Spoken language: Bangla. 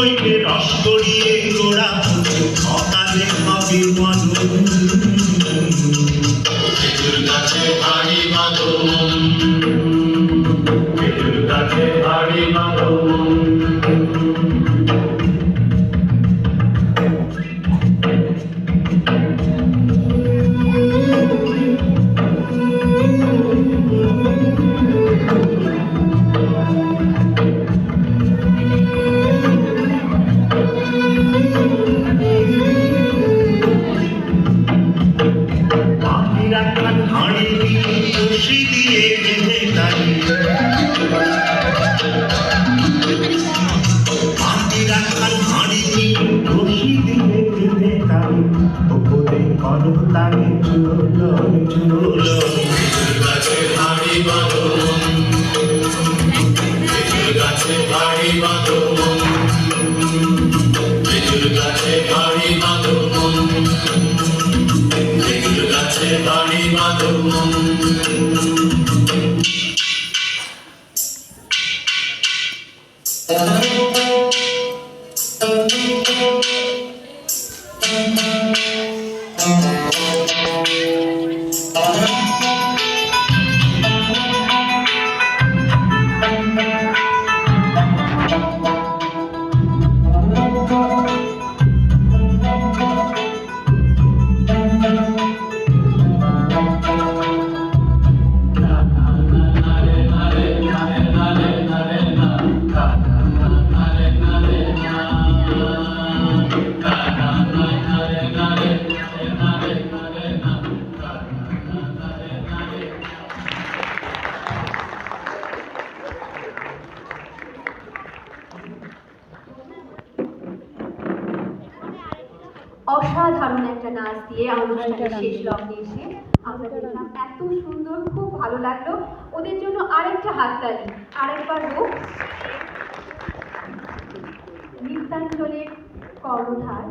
হইলে রস করিয়ে গোড়া অকালে হবে মদন খেজুর গাছে হাড়ি বাঁধন খেজুর গাছে হাড়ি বাঁধন হাড়ি রশি দিয়ে বেঁধে তারি হাড়ি রশি দিয়ে বেঁধে তারি ওপরে করো তারে চুলোন চুলোন খেজুর গাছে হাড়ি বাঁধন খেজুর গাছে হাড়ি বাঁধন খেজুর গাছে হাড়ি বাঁধন খেজুর গাছে হাড়ি বাঁধন অসাধারণ একটা নাচ দিয়ে অনুষ্ঠানের শেষ লগ্নে এসে আমরা দেখলাম এত সুন্দর, খুব ভালো লাগলো। ওদের জন্য আরেকটা হাততালি, আরেকবার হোক। নৃত্যাঞ্চলের কর্ণধার